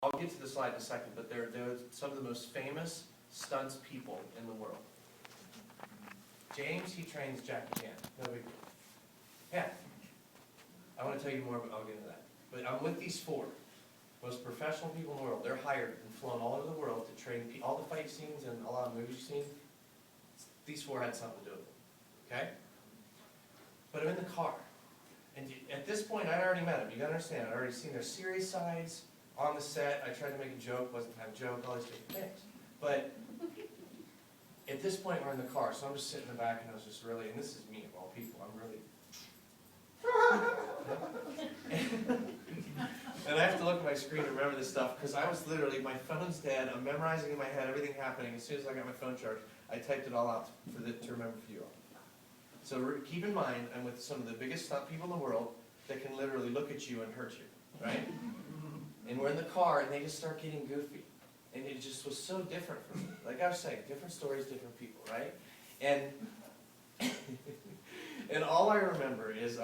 I'll get to the slide in a second, but they're some of the most famous stunts people in the world. James, he trains Jackie Chan. No big deal. Yeah. I want to tell you more, but I'll get into that. But I'm with these four most professional people in the world. They're hired and flown all over the world to train all the fight scenes and a lot of movies you've seen. These four had something to do with it. Okay? But I'm in the car. And at this point, I'd already met them. You gotta understand, I'd already seen their serious sides on the set. I tried to make a joke, wasn't kind of a joke, all these different things. But at this point, we're in the car, so I'm just sitting in the back, and I was just really, and this is me of all people, I'm really. And I have to look at my screen to remember this stuff, because I was literally, my phone's dead, I'm memorizing in my head everything happening. As soon as I got my phone charged, I typed it all out to remember for you all. So keep in mind, I'm with some of the biggest stunt people in the world that can literally look at you and hurt you, right? And we're in the car, and they just start getting goofy. And it just was so different for me. Like I was saying, different stories, different people, right? And and all I remember is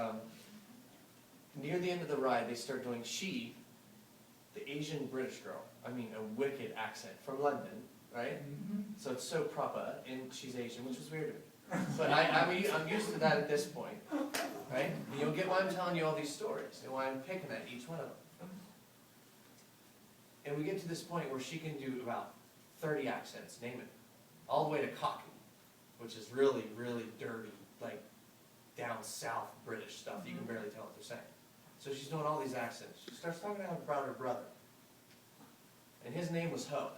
near the end of the ride, they start doing she, the Asian British girl. I mean, a wicked accent from London, right? So it's so proper, and she's Asian, which was weird to me. But I'm used to that at this point, right? And you'll get why I'm telling you all these stories and why I'm picking at each one of them. And we get to this point where she can do about 30 accents, name it, all the way to Cockney, which is really, really dirty, like down south British stuff. You can barely tell what they're saying. So she's doing all these accents. She starts talking about her brother. And his name was Ho.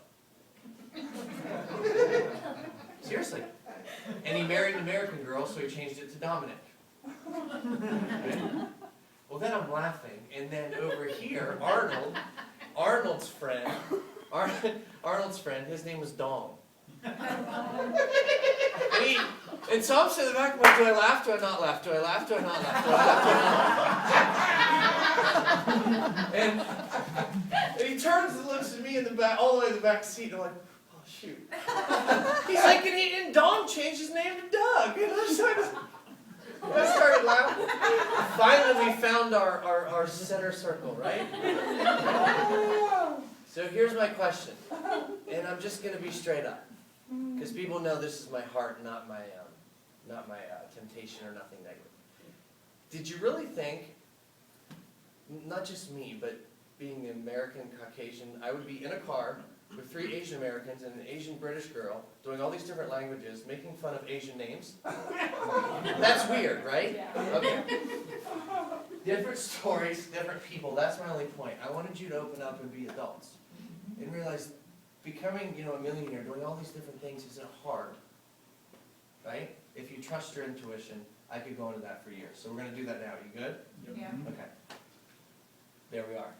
Seriously. And he married an American girl, so he changed it to Dominic. Right? Well, then I'm laughing. And then over here, Arnold's friend, his name was Dong. And so I'm sitting in the back, like, do I laugh, do I not laugh, do I laugh, do I not laugh, do I laugh, do I not laugh? And he turns and looks at me in the back, all the way in the back seat, and I'm like, oh shoot. He's like, and Dong changed his name to Doug. And I started laughing. Finally we found our center circle, right? So here's my question, and I'm just going to be straight up, because people know this is my heart, not my temptation or nothing negative. Did you really think, not just me, but being an American Caucasian, I would be in a car with 3 Asian Americans and an Asian British girl doing all these different languages, making fun of Asian names? That's weird, right? Yeah. Okay. Different stories, different people. That's my only point. I wanted you to open up and be adults and realize becoming, a millionaire, doing all these different things isn't hard, right? If you trust your intuition, I could go into that for years. So we're going to do that now. You good? Yeah. Okay. There we are.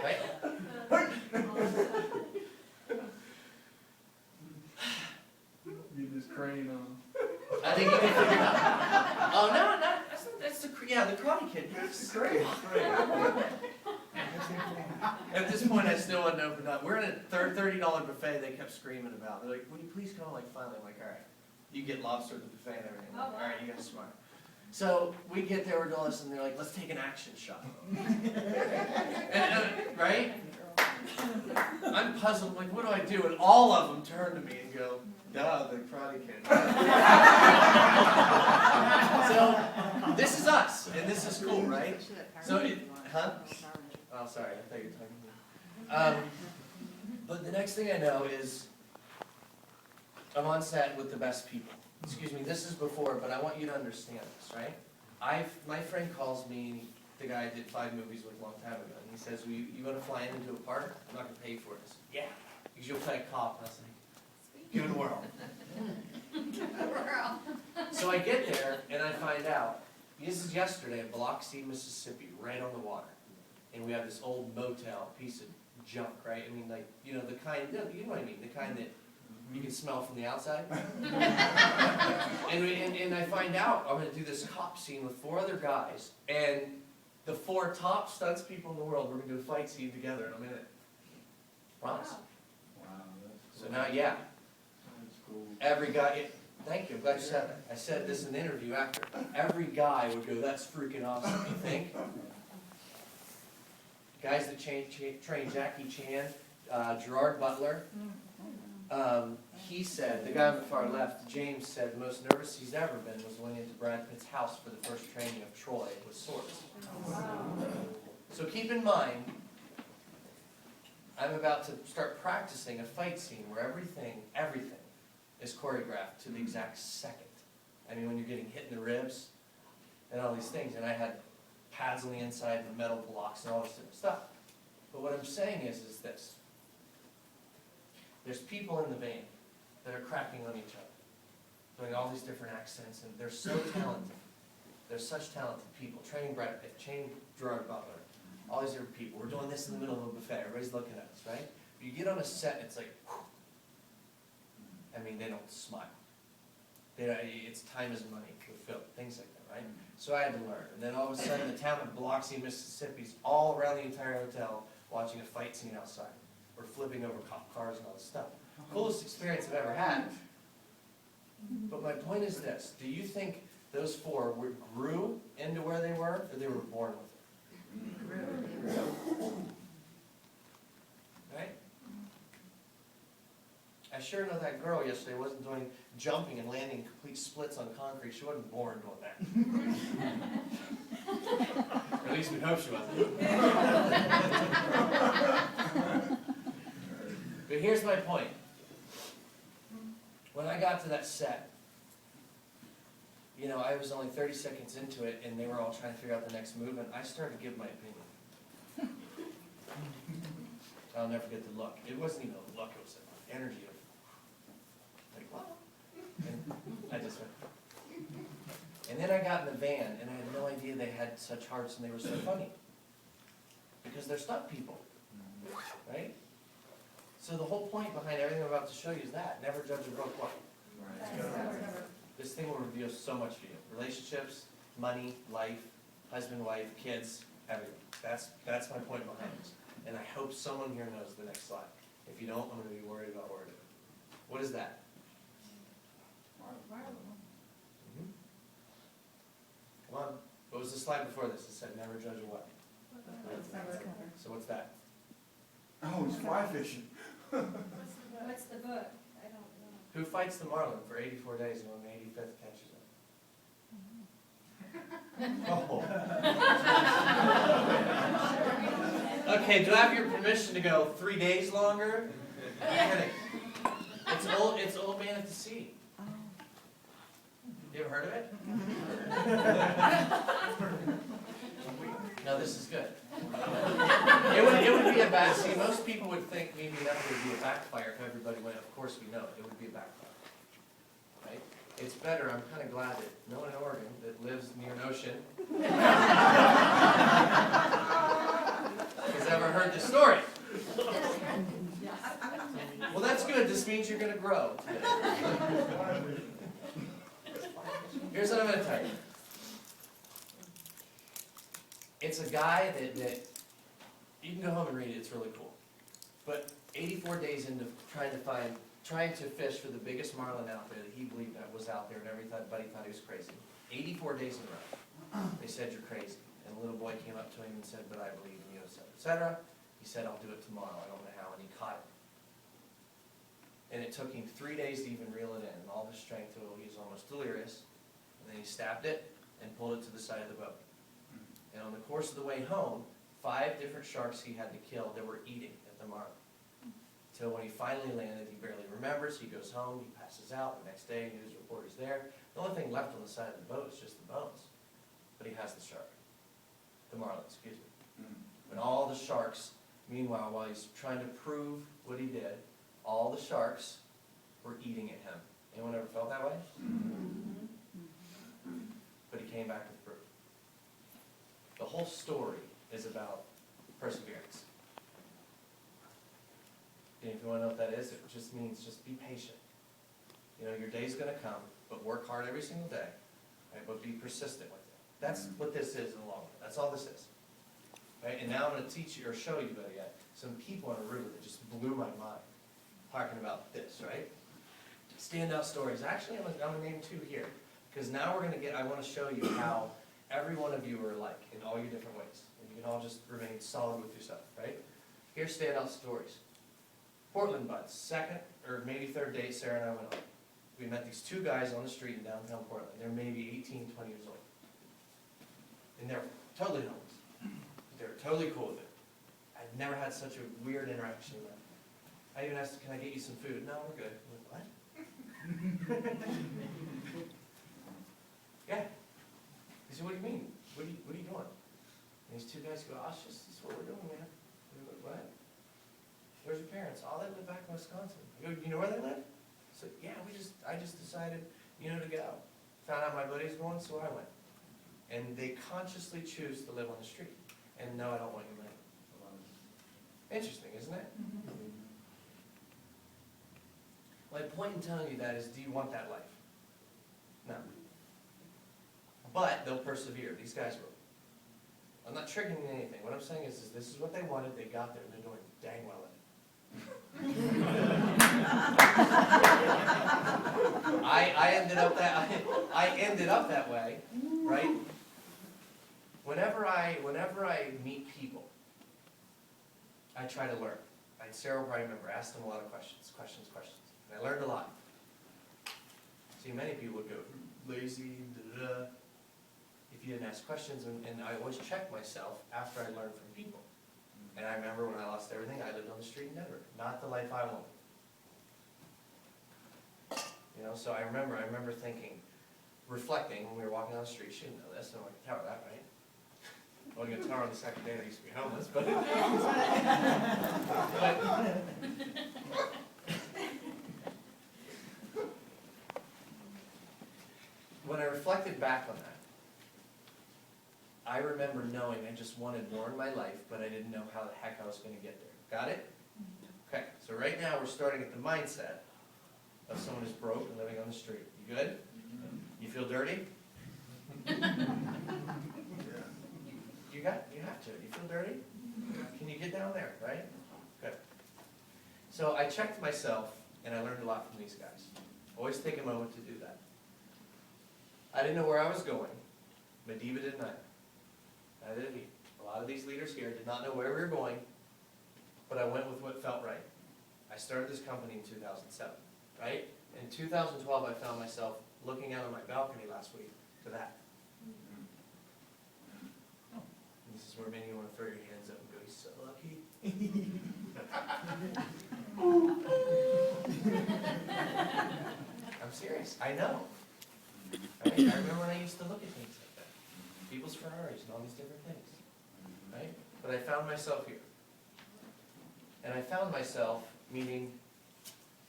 Right? Get this crane on. I think you can figure it out. Oh, no, that's the Karate Kid. That's the crane. At this point, I still wasn't opened up. We're in a $30 buffet they kept screaming about. They're like, will you please come? Like, finally, I'm like, all right. You get lobster at the buffet and everything. Like, all right, you guys are smart. So we get there, we're doing this, and they're like, let's take an action shot. Right? I'm puzzled, like, what do I do? And all of them turn to me and go, duh, the Karate Kid. So this is us, and this is cool, right? So, huh? Oh, sorry, I thought you were talking to me. But the next thing I know is I'm on set with the best people. Excuse me, this is before, but I want you to understand this, right? My friend calls me, the guy I did 5 movies with a long time ago, and he says, well, you want to fly into a park? I'm not going to pay for it. I said, yeah, because you'll play a cop. And I was like, give it a whirl. So I get there, and I find out, this is yesterday in Biloxi, Mississippi, right on the water. And we have this old motel, piece of junk, right? I mean, like, the kind, you know what I mean, the kind that you can smell from the outside. and I find out I'm going to do this cop scene with 4 other guys, and the 4 top stunts people in the world, we're going to do a fight scene together in a minute. Promise. Wow, that's So cool. now, yeah, That's cool. every guy, Thank you, I'm glad you said that. I said this in the interview after. Every guy would go, that's freaking awesome, you think? Guys that train Jackie Chan, Gerard Butler, he said, the guy on the far left, James, said the most nervous he's ever been was going into Brad Pitt's house for the first training of Troy with swords. So keep in mind, I'm about to start practicing a fight scene where everything is choreographed to the exact second. I mean, when you're getting hit in the ribs and all these things, and I had pads on the inside and metal blocks and all this different stuff. But what I'm saying is this. There's people in the band that are cracking on each other, doing all these different accents, and they're so talented. They're such talented people. Training Brad Pitt, training Gerard Butler, all these different people. We're doing this in the middle of a buffet. Everybody's looking at us, right? But you get on a set, and it's like, whew. I mean, they don't smile. It's time is money for film, things like that, right? So I had to learn. And then all of a sudden, the town of Biloxi, Mississippi's all around the entire hotel watching a fight scene outside. We're flipping over cop cars and all this stuff. Coolest experience I've ever had. But my point is this. Do you think those four grew into where they were, or they were born with it? Right? I sure know that girl yesterday wasn't doing jumping and landing complete splits on concrete. She wasn't born doing that. Or at least we hope she wasn't. But here's my point. When I got to that set, you know, I was only 30 seconds into it, and they were all trying to figure out the next move, and I started to give my opinion. I'll never forget the look. It wasn't even a look, it was an energy of, like, what? And I just went. And then I got in the van, and I had no idea they had such hearts and they were so funny. Because they're stunt people, right? So the whole point behind everything I'm about to show you is that. Never judge a book what? This thing will reveal so much for you. Relationships, money, life, husband, wife, kids, everything. That's my point behind this. And I hope someone here knows the next slide. If you don't, I'm going to be worried about where it is. What is that? Mm-hmm. Come on. What was the slide before this? It said never judge a what? So what's that? Oh, he's fly fishing. What's the book? I don't know. Who fights the marlin for 84 days and on the 85th catches it? Oh. Okay, do I have your permission to go 3 days longer? I'm kidding. It's Old Man at the Sea. You ever heard of it? No, this is good. It would be a bad, see, most people would think maybe that would be a backfire if everybody went, of course we know it would be a backfire. Right? It's better, I'm kind of glad that no one in Oregon that lives near an ocean has ever heard this story. Well, that's good, this means you're going to grow today. Here's what I'm going to tell you. It's a guy that you can go home and read it, it's really cool. But 84 days into trying to fish for the biggest marlin out there that he believed that was out there, and everybody thought he was crazy. 84 days in a row. They said, you're crazy. And the little boy came up to him and said, but I believe in you, etc. He said, I'll do it tomorrow. I don't know how. And he caught it. And it took him 3 days to even reel it in, and all his strength till he was almost delirious. And then he stabbed it and pulled it to the side of the boat. And on the course of the way home, 5 different sharks he had to kill that were eating at the marlin. Till when he finally landed, he barely remembers. He goes home, he passes out. The next day, news reporter's there. The only thing left on the side of the boat is just the bones. But he has the shark. The marlin, excuse me. And all the sharks, meanwhile, while he's trying to prove what he did, all the sharks were eating at him. Anyone ever felt that way? But he came back with proof. The whole story is about perseverance. And if you want to know what that is, it just means just be patient. You know, your day's going to come, but work hard every single day, right? But be persistent with it. That's what this is in the long run. That's all this is. Right? And now I'm going to teach you, or show you better yet, some people in Aruba that just blew my mind, talking about this, right? Standout stories. Actually, I'm gonna name 2 here, because now I wanna show you how every one of you are alike in all your different ways. And you can all just remain solid with yourself, right? Here's standout stories. Portland buds, second or maybe third date Sarah and I went on. We met these 2 guys on the street in downtown Portland. They're maybe 18, 20 years old. And they're totally homeless. They were totally cool with it. I've never had such a weird interaction with them. I even asked, can I get you some food? No, we're good. I'm like, what? Yeah. He said, what do you mean? What are you doing? And these 2 guys go, oh, this is what we're doing, man. We go, what? Where's your parents? Oh, they live back in Wisconsin. I go, you know where they live? So yeah, I just decided, to go. Found out my buddy's going, so I went. And they consciously choose to live on the street. And no, I don't want your money. Interesting, isn't it? My point in telling you that is, do you want that life? No. But they'll persevere. These guys will. I'm not triggering anything. What I'm saying is this is what they wanted. They got there, and they're doing dang well at it. I ended up that way, right? Whenever I meet people, I try to learn. Sarah will probably remember, asked them a lot of questions. And I learned a lot. See, many people would go, lazy, da-da-da, if you didn't ask questions, and I always check myself after I learned from people. And I remember when I lost everything, I lived on the street in Denver. Not the life I wanted. So I remember thinking, reflecting when we were walking down the street, she didn't know this, so I can tell her that, right? I wasn't going to tell her on the second day I used to be homeless, but when I reflected back on that, I remember knowing I just wanted more in my life, but I didn't know how the heck I was going to get there. Got it? Okay, so right now we're starting at the mindset of someone who's broke and living on the street. You good? You feel dirty? You have to. You feel dirty? Can you get down there, right? Good. So I checked myself, and I learned a lot from these guys. Always take a moment to do that. I didn't know where I was going. Madiba didn't either. Neither did he. A lot of these leaders here did not know where we were going, but I went with what felt right. I started this company in 2007, right? In 2012, I found myself looking out on my balcony last week to that. And this is where many of you want to throw your hands up and go, "You're so lucky." I'm serious. I know. Right? I remember when I used to look at things like that. People's Ferraris and all these different things. Right? But I found myself here. And I found myself meeting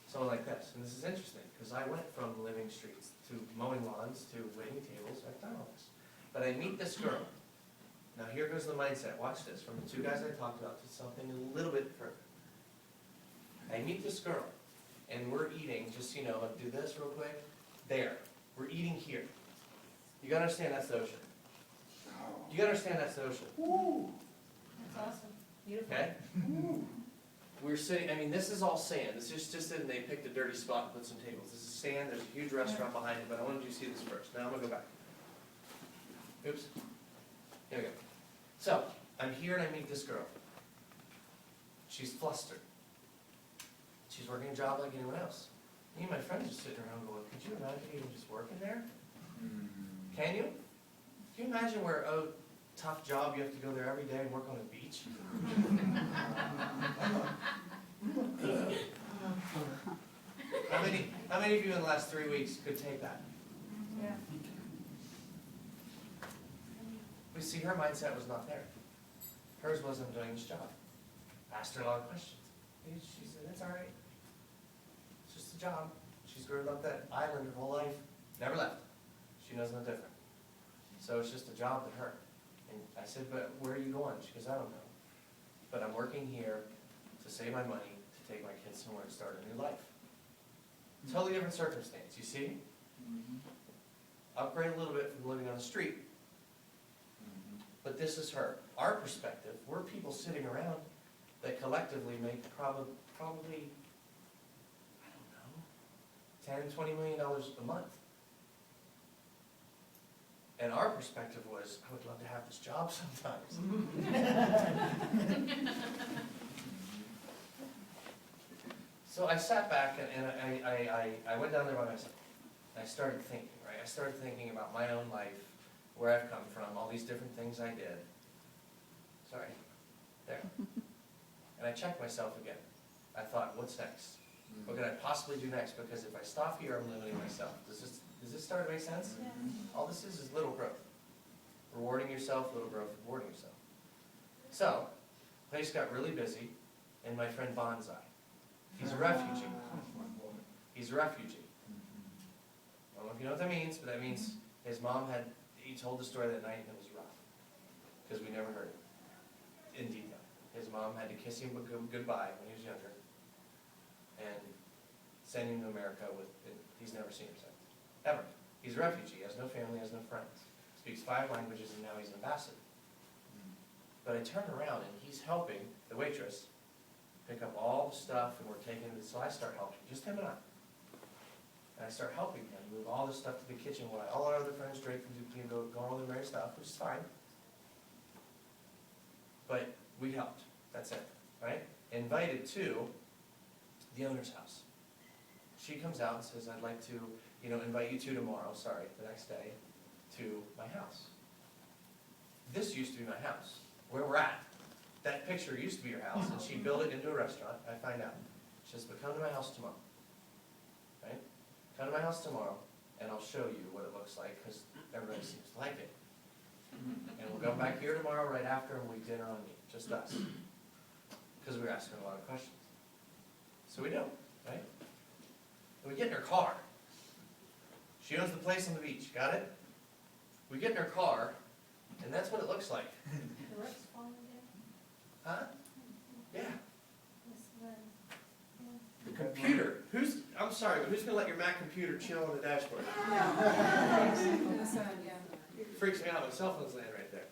someone like this. And this is interesting, because I went from living streets to mowing lawns to waiting tables. I've done all this. But I meet this girl. Now here goes the mindset. Watch this. From the 2 guys I talked about to something a little bit further. I meet this girl, and we're eating, just, I'll do this real quick. There. We're eating here. You gotta understand that's the ocean. You gotta understand that's the ocean. That's awesome. Beautiful. Okay? We're sitting, this is all sand. This is just in, they picked a dirty spot and put some tables. This is sand, there's a huge restaurant behind it, but I wanted you to see this first. Now I'm gonna go back. Oops. Here we go. So, I'm here and I meet this girl. She's flustered. She's working a job like anyone else. Me and my friends are sitting around going, could you imagine even just working there? Can you? Can you imagine where, tough job, you have to go there every day and work on a beach? How many of you in the last 3 weeks could take that? Yeah. We see her mindset was not there. Hers wasn't doing his job. Asked her a lot of questions. She said, it's all right. It's just a job. She's grown up that island her whole life. Never left. She knows no different. So it's just a job to her. And I said, but where are you going? She goes, I don't know. But I'm working here to save my money to take my kids somewhere and start a new life. Totally different circumstance, you see? Upgrade a little bit from living on the street. But this is her. Our perspective, we're people sitting around that collectively make probably, I don't know, $10, $20 million a month. And our perspective was, I would love to have this job sometimes. So I sat back and I went down there by myself. I started thinking, right? I started thinking about my own life, where I've come from, all these different things I did. Sorry, there. And I checked myself again. I thought, what's next? What could I possibly do next? Because if I stop here, I'm limiting myself. Does this start to make sense? Yeah. All this is little growth. Rewarding yourself, little growth, rewarding yourself. So, place got really busy, and my friend Bonsai. He's a refugee. He's a refugee. I don't know if you know what that means, but that means his mom he told the story that night and it was rough. Because we never heard it in detail. His mom had to kiss him goodbye when he was younger and send him to America he's never seen him since. Ever. He's a refugee, has no family, has no friends. Speaks 5 languages and now he's an ambassador. But I turn around and he's helping the waitress pick up all the stuff and we're taking it, so I start helping, just him and I. And I start helping him move all this stuff to the kitchen while all our other friends drink and go all their merry stuff, which is fine. But we helped, that's it, right? Invited to the owner's house. She comes out and says, I'd like to, invite you two tomorrow, the next day, to my house. This used to be my house, where we're at. That picture used to be your house, and she built it into a restaurant, I find out. She says, but come to my house tomorrow, right? Come to my house tomorrow, and I'll show you what it looks like, because everybody seems to like it. And we'll go back here tomorrow right after, and we dinner on me, just us. Because we were asking a lot of questions. So we do, right? And we get in her car. She owns the place on the beach, got it? We get in her car, and that's what it looks like. The roof's falling down. Huh? Yeah. This lens. The computer. I'm sorry, but who's gonna let your Mac computer chill on the dashboard? In the sun, yeah. Freaks me out when cell phones land right there.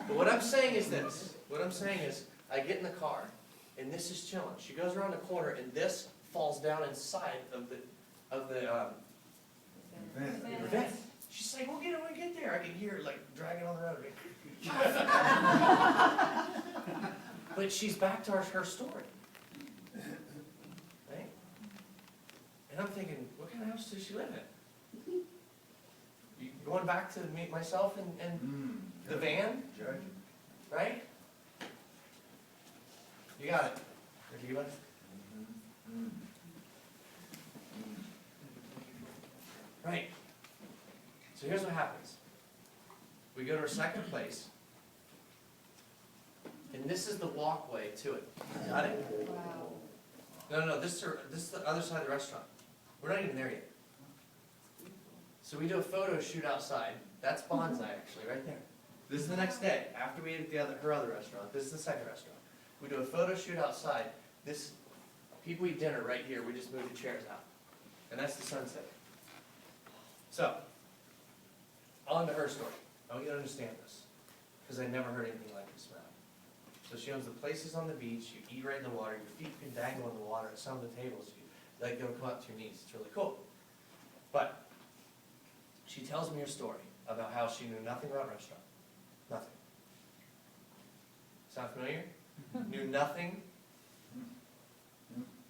But what I'm saying is this. What I'm saying is, I get in the car, and this is chilling. She goes around the corner, and this falls down inside of the vent. She's like, we'll get it when we get there. I can hear her like dragging on the road. But she's back to her story. Right? And I'm thinking, what kind of house does she live in? You going back to meet myself and the van? Judge. Right? You got it. Ricky, what? Right. So here's what happens. We go to our second place, and this is the walkway to it. Got it? Wow. No, this is the other side of the restaurant. We're not even there yet. So we do a photo shoot outside. That's Bonsai, actually, right there. This is the next day, after we ate at her other restaurant. This is the second restaurant. We do a photo shoot outside. People eat dinner right here. We just move the chairs out. And that's the sunset. So, on to her story. I want you to understand this, because I never heard anything like this around. So she owns the places on the beach. You eat right in the water. Your feet can dangle in the water. At some of the tables, they'll come up to your knees. It's really cool. But she tells me her story about how she knew nothing about restaurant. Nothing. Sound familiar? Knew nothing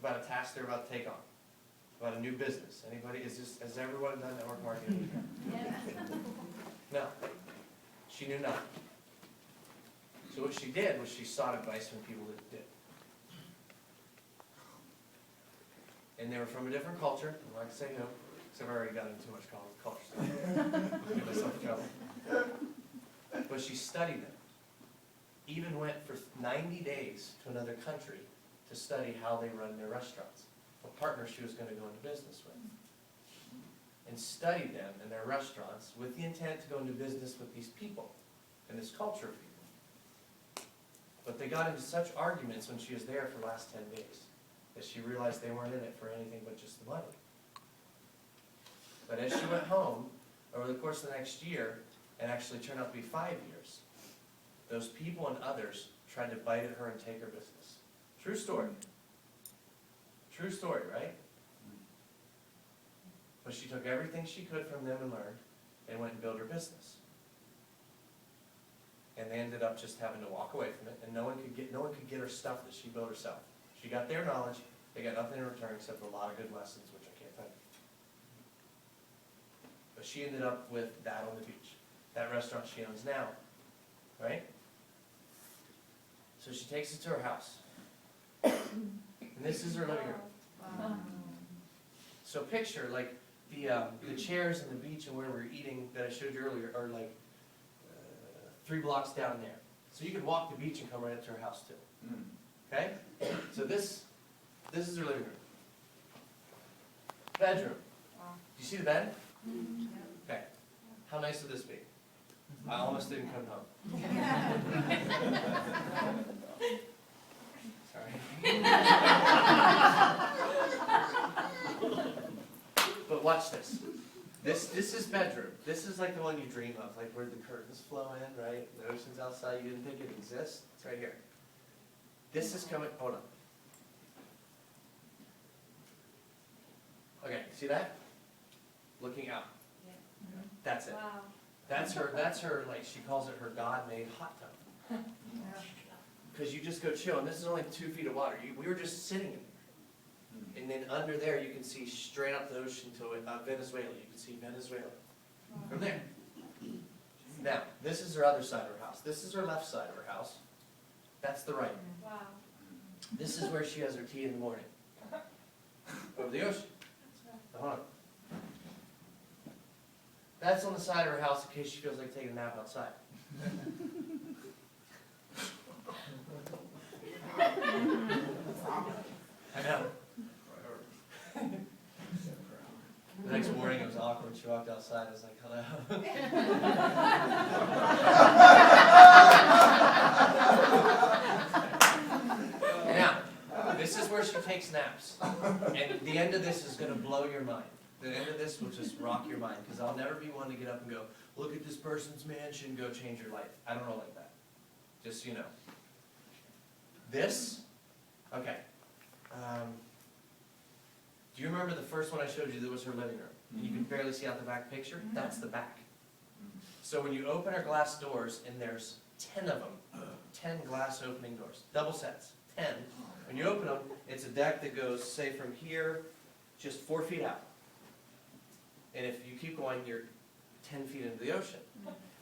about a task they're about to take on. About a new business. Anybody? Has everyone done network marketing? Yeah. No. She knew nothing. So what she did was she sought advice from people that did. And they were from a different culture. I'm not going to say who, because I've already gotten too much culture stuff. Get myself in trouble. But she studied them. Even went for 90 days to another country to study how they run their restaurants. A partner she was going to go into business with. And studied them and their restaurants with the intent to go into business with these people and this culture of people. But they got into such arguments when she was there for the last 10 days that she realized they weren't in it for anything but just the money. But as she went home, over the course of the next year, and actually turned out to be 5 years, those people and others tried to bite at her and take her business. True story. True story, right? But she took everything she could from them and learned, and went and built her business. And they ended up just having to walk away from it, and no one could get her stuff that she built herself. She got their knowledge, they got nothing in return except a lot of good lessons, which I can't tell you. But she ended up with that on the beach, that restaurant she owns now, right? So she takes it to her house. And this is her living room. Wow. So picture, like, the chairs and the beach and where we're eating that I showed you earlier are like 3 blocks down there. So you could walk the beach and come right up to her house too. Okay? So this is her living room. Bedroom. Wow. Do you see the bed? Okay. How nice would this be? I almost didn't come home. Sorry. But watch this. This is bedroom. This is like the one you dream of, like where the curtains flow in, right? The ocean's outside. You didn't think it exists? It's right here. This is coming. Hold on. Okay, see that? Looking out. That's it. Wow. That's her, like, she calls it her God-made hot tub. Because you just go chill, and this is only 2 feet of water. We were just sitting in there. And then under there, you can see straight up the ocean to Venezuela. You can see Venezuela from there. Now, this is her other side of her house. This is her left side of her house. That's the right. Wow. This is where she has her tea in the morning. Over the ocean. Hold on. That's on the side of her house in case she feels like taking a nap outside. I know. The next morning it was awkward. She walked outside. I was like, hello. Now, this is where she takes naps. And the end of this is going to blow your mind. The end of this will just rock your mind, because I'll never be one to get up and go, look at this person's mansion, go change your life. I don't roll like that. Just so you know. This, okay. Do you remember the first one I showed you that was her living room? And you can barely see out the back picture? That's the back. So when you open her glass doors, and there's 10 of them, 10 glass opening doors, double sets, 10. When you open them, it's a deck that goes, say, from here, just 4 feet out. And if you keep going, you're 10 feet into the ocean.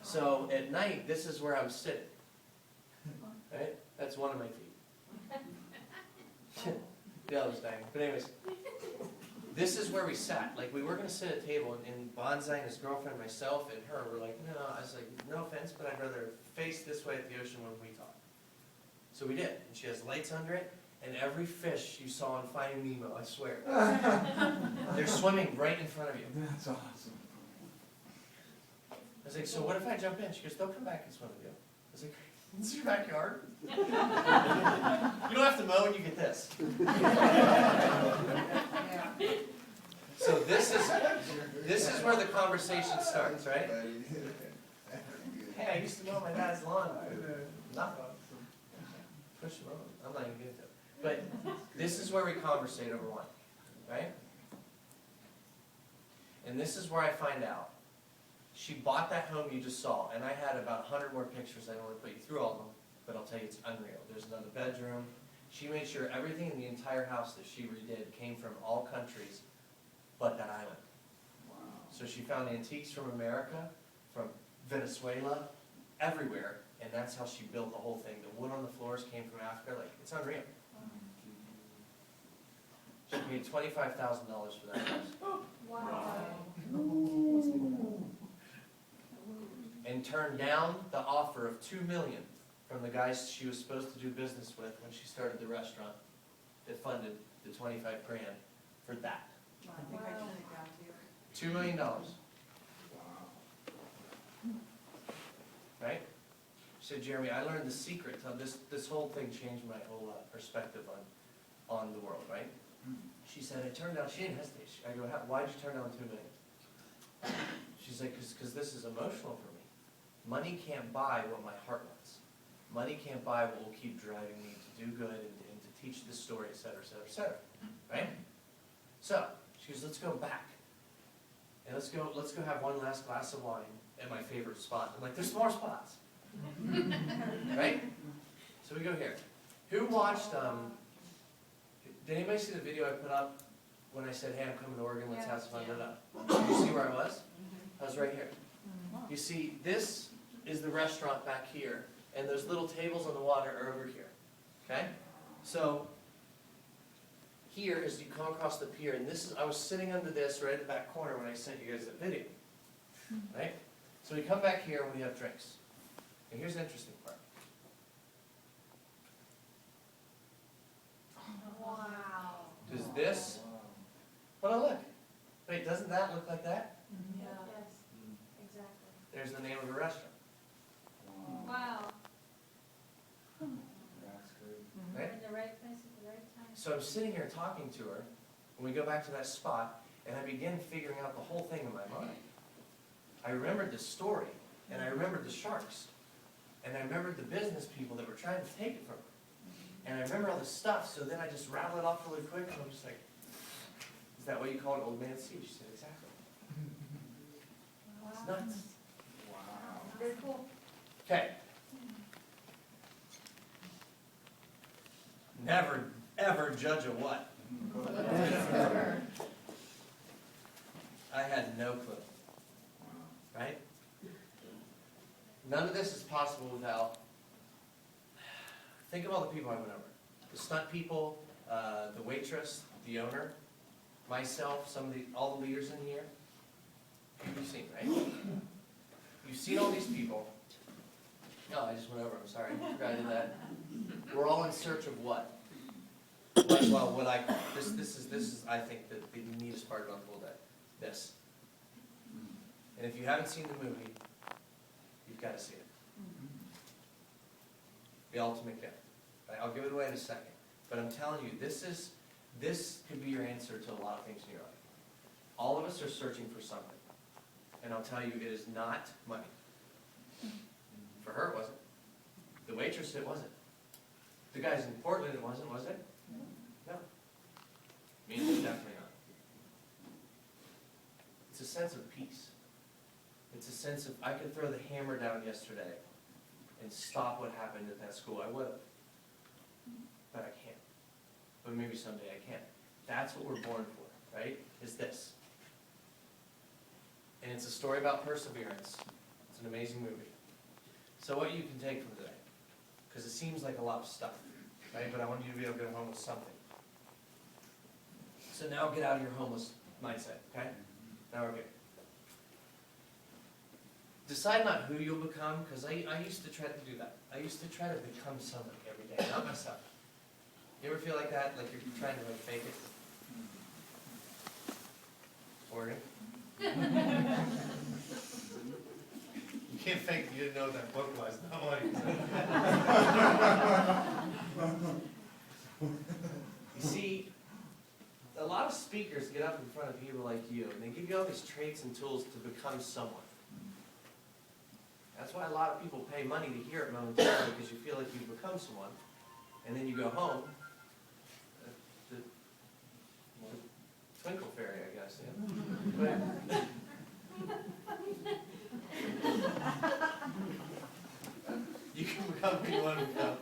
So at night, this is where I'm sitting. Right? That's one of my feet. The other's banging. But anyways, this is where we sat. Like, we were going to sit at a table, and Bonsai and his girlfriend, myself, and her were like, no. I was like, no offense, but I'd rather face this way at the ocean when we talk. So we did. And she has lights under it, and every fish you saw in Finding Nemo, I swear, they're swimming right in front of you. That's awesome. I was like, so what if I jump in? She goes, they'll come back and swim with you. I was like, this is your backyard? You don't have to mow when you get this. So this is where the conversation starts, right? Hey, I used to mow my dad's lawn. Not push him over. I'm not even getting to it. But this is where we conversate over wine, right? And this is where I find out. She bought that home you just saw, and I had about 100 more pictures. I don't want to put you through all of them, but I'll tell you it's unreal. There's another bedroom. She made sure everything in the entire house that she redid came from all countries but that island. Wow. So she found antiques from America, from Venezuela, everywhere, and that's how she built the whole thing. The wood on the floors came from Africa. Like, it's unreal. She paid $25,000 for that house. Wow. And turned down the offer of $2 million from the guys she was supposed to do business with when she started the restaurant that funded the $25,000 for that. I think I should have got you. $2 million, Wow. right? She said, Jeremy, I learned the secret. This whole thing changed my whole perspective on the world, right? She said, I turned down, she didn't hesitate. I go, why'd you turn down $2 million? She's like, because this is emotional for me. Money can't buy what my heart wants. Money can't buy what will keep driving me to do good and to teach this story, et cetera, et cetera, et cetera. right? So, she goes, let's go back. And let's go have one last glass of wine at my favorite spot. I'm like, there's more spots. Right? So we go here. Who watched, did anybody see the video I put up when I said, hey, I'm coming to Oregon, let's have some fun, da-da? You see where I was? I was right here. You see, this is the restaurant back here, and those little tables on the water are over here, okay? So, here is you come across the pier, and this is, I was sitting under this right at the back corner when I sent you guys that video, right? So we come back here and we have drinks. And here's the interesting part. Wow. Does this, well, look, wait, doesn't that look like that? Yes, exactly. There's the name of the restaurant, Wow. That's good. We're right? in the right place at the right time. So I'm sitting here talking to her, and we go back to that spot, and I begin figuring out the whole thing in my mind. I remembered the story, and I remembered the sharks, and I remembered the business people that were trying to take it from her. And I remember all this stuff, so then I just rattle it off really quick, and I'm just like, is that what you call an old man's sea? She said, exactly. It's Wow. nuts. Wow. Very cool. Okay. Never, ever judge a what? I had no clue, right? None of this is possible without, think of all the people I went over. The stunt people, the waitress, the owner, myself, all the leaders in here. You've seen, right? You've seen all these people. No, I just went over, I'm sorry, I forgot to do that. We're all in search of what? Well, what I, this is, I think, the neatest part about the whole day. This. And if you haven't seen the movie, you've got to see it. The ultimate gift. Right? I'll give it away in a second. But I'm telling you, this could be your answer to a lot of things in your life. All of us are searching for something. And I'll tell you, it is not money. For her, it wasn't. The waitress, it wasn't. The guys in Portland, it wasn't, was it? No. Me, it's definitely not. It's a sense of peace. It's a sense of, I could throw the hammer down yesterday and stop what happened at that school. I would have. But I can't. But maybe someday I can. That's what we're born for, right? Is this. And it's a story about perseverance. It's an amazing movie. So what you can take from today, because it seems like a lot of stuff, right? But I want you to be able to go home with something. So now get out of your homeless mindset, okay? Now we're good. Decide not who you'll become, because I used to try to do that. I used to try to become somebody every day, not myself. You ever feel like that? Like you're trying to fake it? Oregon? You can't fake you didn't know what that book was. No one. You see, a lot of speakers get up in front of people like you, and they give you all these traits and tools to become someone. That's why a lot of people pay money to hear it momentarily, because you feel like you've become someone, and then you go home. The twinkle fairy, I guess. Yeah. But, you can become who you want to become.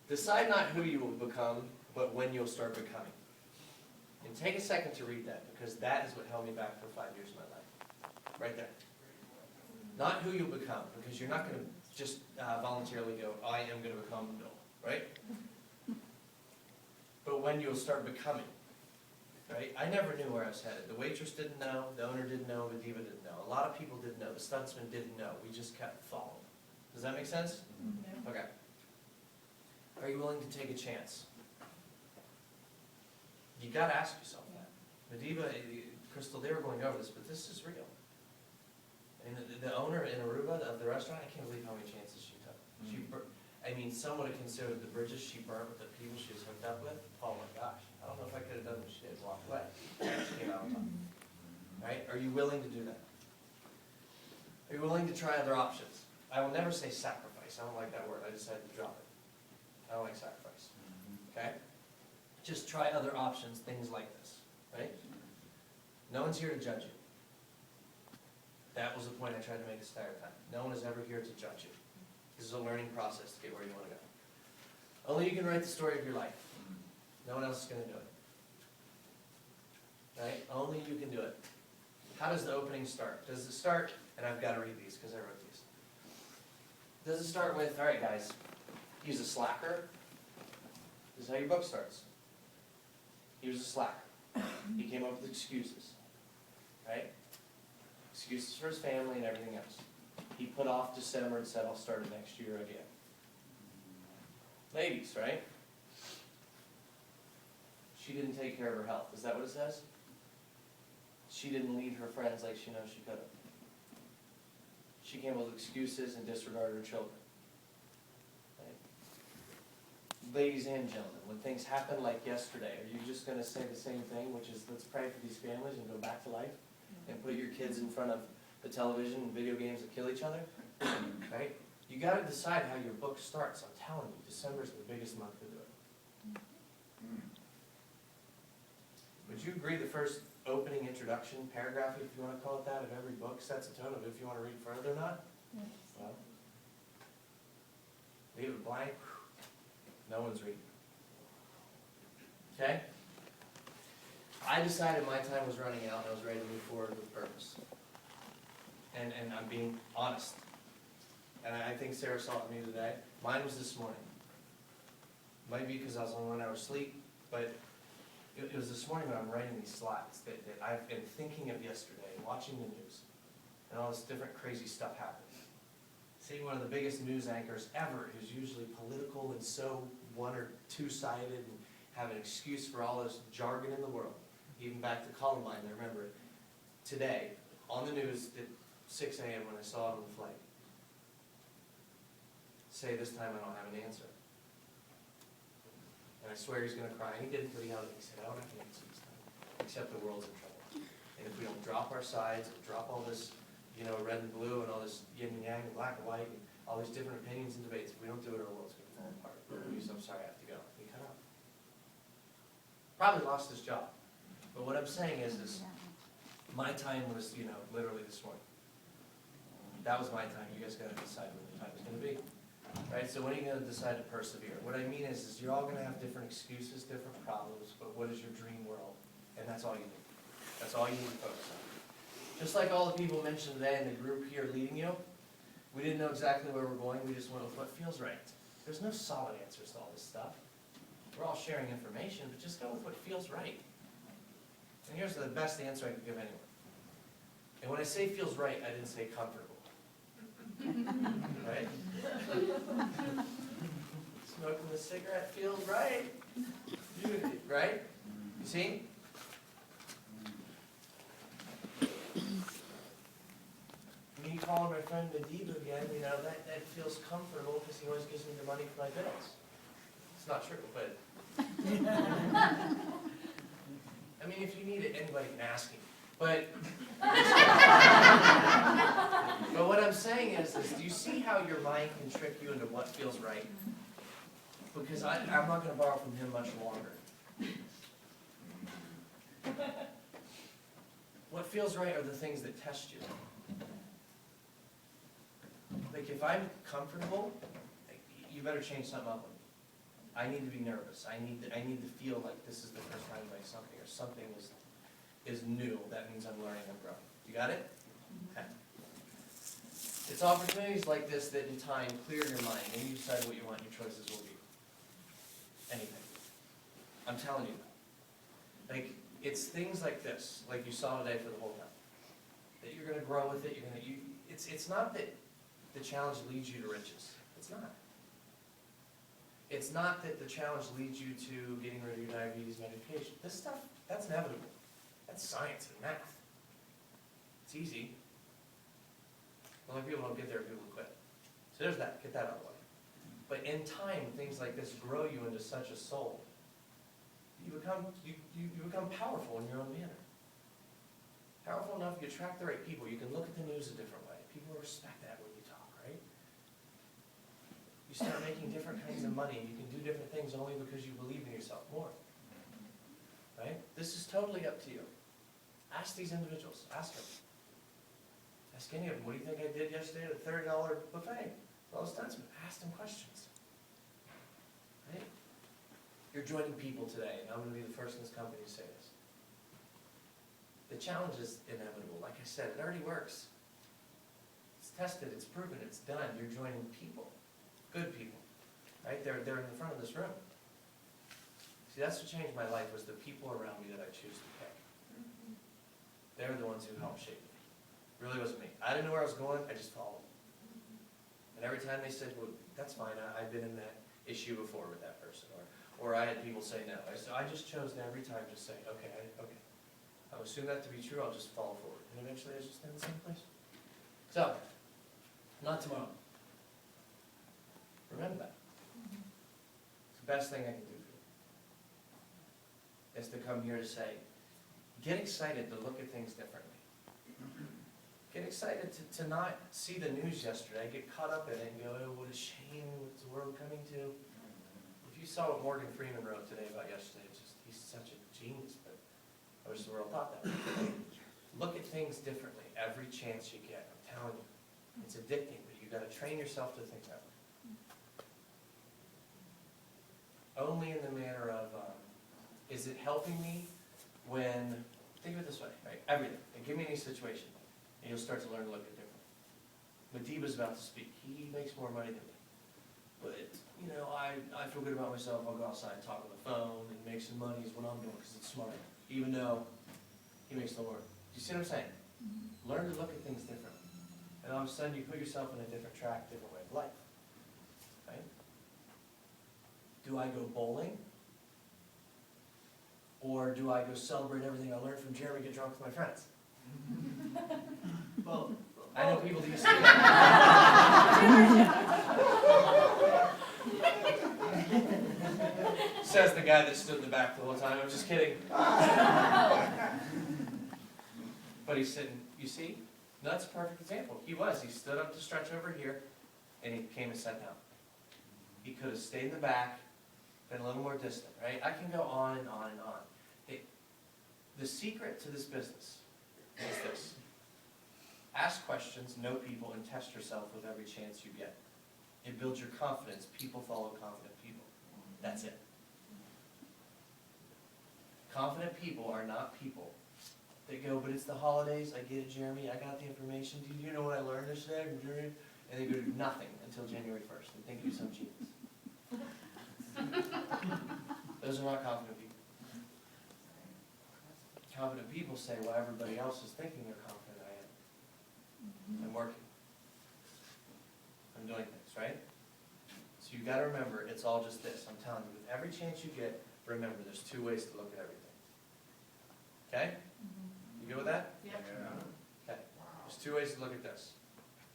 Decide not who you will become, but when you'll start becoming. And take a second to read that, because that is what held me back for 5 years of my life. Right there. Not who you'll become, because you're not going to just voluntarily go, I am going to become Bill, right? But when you'll start becoming, right? I never knew where I was headed. The waitress didn't know, the owner didn't know, the diva didn't know. A lot of people didn't know, the stuntsman didn't know. We just kept following. Does that make sense? Okay. Are you willing to take a chance? You got to ask yourself that. The diva, Crystal, they were going over this, but this is real. And the owner in Aruba of the restaurant, I can't believe how many chances she took. Some would have considered the bridges she burnt with the people she was hooked up with. Oh my gosh, I don't know if I could have done what she did, walked away. She came out on top. Right? Are you willing to do that? Are you willing to try other options? I will never say sacrifice. I don't like that word. I decided to drop it. I don't like sacrifice. Okay? Just try other options, things like this. Right? No one's here to judge you. That was the point I tried to make this entire time. No one is ever here to judge you. This is a learning process to get where you want to go. Only you can write the story of your life. No one else is going to do it. Right? Only you can do it. How does the opening start? Does it start, and I've got to read these because I wrote these. Does it start with, all right guys, he's a slacker. This is how your book starts. He was a slacker. He came up with excuses. Right? Excuses for his family and everything else. He put off December and said, I'll start it next year again. Ladies, right? She didn't take care of her health. Is that what it says? She didn't lead her friends like she knows she could have. She came up with excuses and disregarded her children. Right? Ladies and gentlemen, when things happen like yesterday, are you just going to say the same thing, which is let's pray for these families and go back to life? And put your kids in front of the television and video games that kill each other? Right? You got to decide how your book starts. I'm telling you, December's the biggest month to do it. Would you agree the first opening introduction paragraph, if you want to call it that, of every book sets a tone of if you want to read further or not? Well, leave it blank. No one's reading. Okay? I decided my time was running out and I was ready to move forward with purpose. And I'm being honest. And I think Sarah saw it in me today. Mine was this morning. Might be because I was on 1 hour sleep, but it was this morning when I'm writing these slides that I've been thinking of yesterday, watching the news, and all this different crazy stuff happens. Seeing one of the biggest news anchors ever, who's usually political and so one or two-sided and have an excuse for all this jargon in the world. Even back to Columbine, I remember it. Today, on the news at 6 a.m. when I saw it on the flight, say this time I don't have an answer. And I swear he's going to cry. And he didn't, but he held it. He said, I don't have an answer this time, except the world's in trouble. And if we don't drop our sides, and drop all this, red and blue, and all this yin and yang, and black and white, and all these different opinions and debates, if we don't do it, our world's going to fall apart. I'm sorry, I have to go. He cut out. Probably lost his job. But what I'm saying is my time was, literally this morning. That was my time. You guys got to decide when the time is going to be. Right? So when are you going to decide to persevere? What I mean is you're all going to have different excuses, different problems, but what is your dream world? And that's all you need. That's all you need to focus on. Just like all the people mentioned today in the group here leading you, we didn't know exactly where we're going. We just went with what feels right. There's no solid answers to all this stuff. We're all sharing information, but just go with what feels right. And here's the best answer I could give anyone. And when I say feels right, I didn't say comfortable. Right? Smoking a cigarette feels right. Right? You see? Me calling my friend Medeba again, that feels comfortable because he always gives me the money for my bills. It's not true, but I mean, if you need it, anybody can ask me. But what I'm saying is do you see how your mind can trick you into what feels right? Because I'm not going to borrow from him much longer. What feels right are the things that test you. Like if I'm comfortable, you better change something up with me. I need to be nervous. I need to feel like this is the first time I'm doing something, or something is new. That means I'm learning and growing. You got it? Okay. It's opportunities like this that in time clear your mind and you decide what you want your choices will be. Anything. I'm telling you. Like, it's things like this, like you saw today for the whole time. That you're going to grow with it. It's not that the challenge leads you to riches. It's not. It's not that the challenge leads you to getting rid of your diabetes medication. This stuff, that's inevitable. That's science and math. It's easy. The only people who don't get there are people who quit. So there's that. Get that out of the way. But in time, things like this grow you into such a soul. You become powerful in your own manner. Powerful enough, you attract the right people. You can look at the news a different way. People respect that when you talk, right? You start making different kinds of money, and you can do different things only because you believe in yourself more. Right? This is totally up to you. Ask these individuals. Ask them. Ask any of them. What do you think I did yesterday at a $30 buffet? Well, it's done. Ask them questions. Right? You're joining people today, and I'm going to be the first in this company to say this. The challenge is inevitable. Like I said, it already works. It's tested. It's proven. It's done. You're joining people. Good people. Right? They're in the front of this room. See, that's what changed my life, was the people around me that I choose to pick. They're the ones who helped shape me. It really wasn't me. I didn't know where I was going, I just followed. And every time they said, well, that's fine, I've been in that issue before with that person. Or I had people say no. So I just chose to every time just say, okay, okay. I'll assume that to be true, I'll just follow forward. And eventually I was just in the same place. So, not tomorrow. Remember that. It's the best thing I can do for you. Is to come here to say, get excited to look at things differently. Get excited to not see the news yesterday, get caught up in it and go, oh, what a shame, what's the world coming to? If you saw what Morgan Freeman wrote today about yesterday, it's just, he's such a genius, but I wish the world thought that. Look at things differently every chance you get, I'm telling you. It's addicting, but you've got to train yourself to think that way. Only in the manner of, is it helping me when, think of it this way, right? Everything. And give me any situation, and you'll start to learn to look at it differently. Madiba's about to speak. He makes more money than me. But, you know, I feel good about myself. I'll go outside and talk on the phone and make some money is what I'm doing because it's smart. Even though he makes no more. Do you see what I'm saying? Learn to look at things differently. And all of a sudden you put yourself in a different track, different way of life. Right? Do I go bowling? Or do I go celebrate everything I learned from Jeremy, get drunk with my friends? Well, I know people that used to do that. Says the guy that stood in the back the whole time. I'm just kidding. But he's sitting, you see? No, that's a perfect example. He was. He stood up to stretch over here, and he came and sat down. He could have stayed in the back, been a little more distant, right? I can go on and on and on. The secret to this business is this. Ask questions, know people, and test yourself with every chance you get. It builds your confidence. People follow confident people. That's it. Confident people are not people that go, but it's the holidays, I get it, Jeremy, I got the information, do you know what I learned yesterday from Jeremy? And they go do nothing until January 1st and think you're some genius. Those are not confident people. Confident people say, well, everybody else is thinking they're confident I am. I'm working. I'm doing things, right? So you've got to remember, it's all just this. I'm telling you, with every chance you get, remember, there's two ways to look at everything. Okay? You good with that? Yep. Okay. There's two ways to look at this.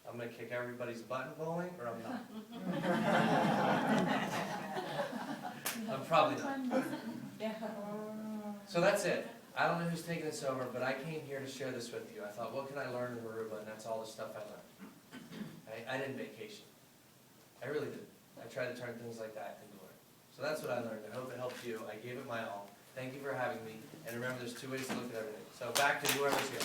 I'm going to kick everybody's butt in bowling, or I'm not. I'm probably not. So that's it. I don't know who's taking this over, but I came here to share this with you. I thought, what can I learn in Aruba? And that's all the stuff I learned. I didn't vacation. I really didn't. I tried to turn things like that into learn. So that's what I learned. I hope it helped you. I gave it my all. Thank you for having me. And remember, there's two ways to look at everything. So back to whoever's here.